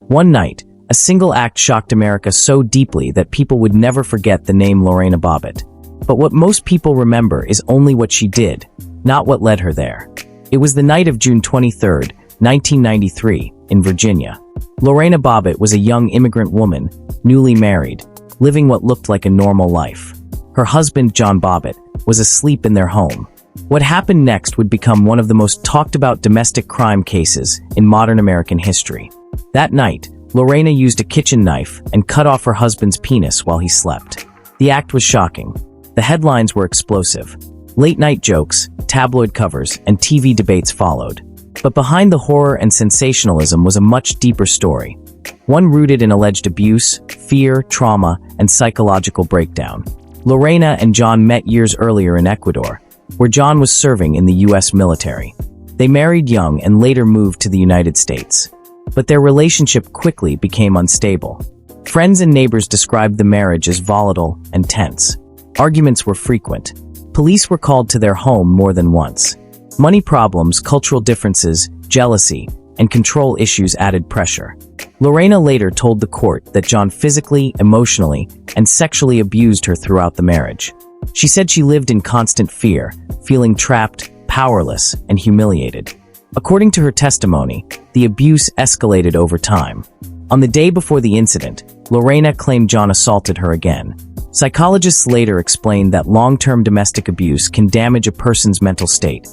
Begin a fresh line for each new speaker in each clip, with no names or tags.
One night, a single act shocked America so deeply that people would never forget the name Lorena Bobbitt. But what most people remember is only what she did, not what led her there. It was the night of June 23, 1993, in Virginia. Lorena Bobbitt was a young immigrant woman, newly married, living what looked like a normal life. Her husband, John Bobbitt, was asleep in their home. What happened next would become one of the most talked-about domestic crime cases in modern American history. That night, Lorena used a kitchen knife and cut off her husband's penis while he slept. The act was shocking. The headlines were explosive. Late-night jokes, tabloid covers, and TV debates followed. But behind the horror and sensationalism was a much deeper story. One rooted in alleged abuse, fear, trauma, and psychological breakdown. Lorena and John met years earlier in Ecuador, where John was serving in the U.S. military. They married young and later moved to the United States. But their relationship quickly became unstable. Friends and neighbors described the marriage as volatile and tense. Arguments were frequent. Police were called to their home more than once. Money problems, cultural differences, jealousy, and control issues added pressure. Lorena later told the court that John physically, emotionally, and sexually abused her throughout the marriage. She said she lived in constant fear, feeling trapped, powerless, and humiliated. According to her testimony, the abuse escalated over time. On the day before the incident, Lorena claimed John assaulted her again. Psychologists later explained that long-term domestic abuse can damage a person's mental state,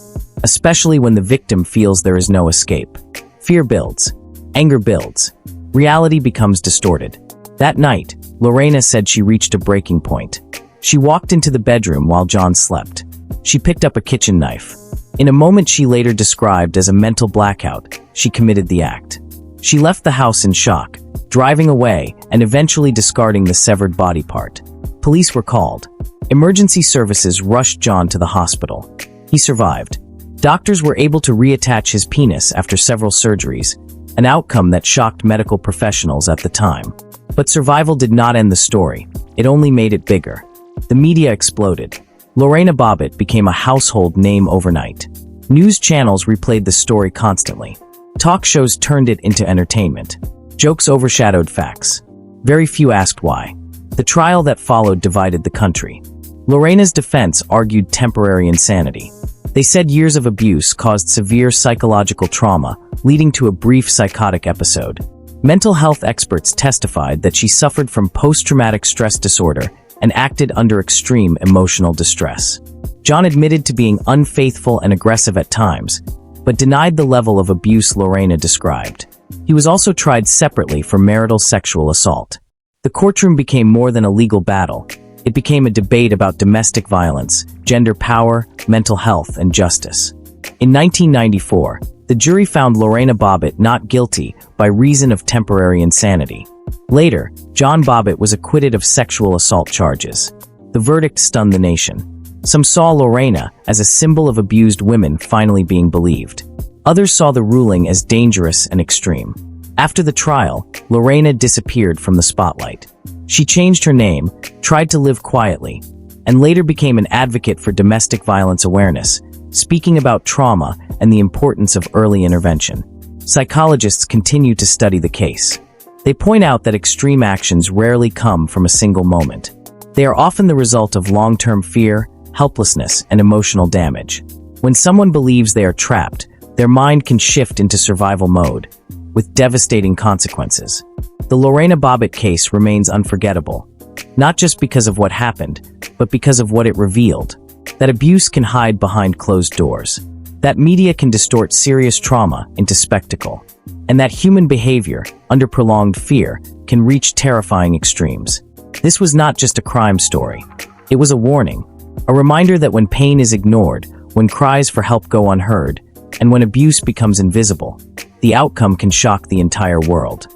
especially when the victim feels there is no escape. Fear builds. Anger builds. Reality becomes distorted. That night, Lorena said she reached a breaking point. She walked into the bedroom while John slept. She picked up a kitchen knife. In a moment she later described as a mental blackout, she committed the act. She left the house in shock, driving away and eventually discarding the severed body part. Police were called. Emergency services rushed John to the hospital. He survived. Doctors were able to reattach his penis after several surgeries, an outcome that shocked medical professionals at the time. But survival did not end the story. It only made it bigger. The media exploded. Lorena Bobbitt became a household name overnight. News channels replayed the story constantly. Talk shows turned it into entertainment. Jokes overshadowed facts. Very few asked why. The trial that followed divided the country. Lorena's defense argued temporary insanity. They said years of abuse caused severe psychological trauma, leading to a brief psychotic episode. Mental health experts testified that she suffered from post-traumatic stress disorder and acted under extreme emotional distress. John admitted to being unfaithful and aggressive at times, but denied the level of abuse Lorena described. He was also tried separately for marital sexual assault. The courtroom became more than a legal battle. It became a debate about domestic violence, gender power, mental health, and justice. In 1994, the jury found Lorena Bobbitt not guilty by reason of temporary insanity. Later, John Bobbitt was acquitted of sexual assault charges. The verdict stunned the nation. Some saw Lorena as a symbol of abused women finally being believed. Others saw the ruling as dangerous and extreme. After the trial, Lorena disappeared from the spotlight. She changed her name, tried to live quietly, and later became an advocate for domestic violence awareness, speaking about trauma and the importance of early intervention. Psychologists continue to study the case. They point out that extreme actions rarely come from a single moment. They are often the result of long-term fear, helplessness, and emotional damage. When someone believes they are trapped, their mind can shift into survival mode, with devastating consequences. The Lorena Bobbitt case remains unforgettable, not just because of what happened, but because of what it revealed. That abuse can hide behind closed doors. That media can distort serious trauma into spectacle. And that human behavior, under prolonged fear, can reach terrifying extremes. This was not just a crime story. It was a warning, a reminder that when pain is ignored, when cries for help go unheard, and when abuse becomes invisible, the outcome can shock the entire world.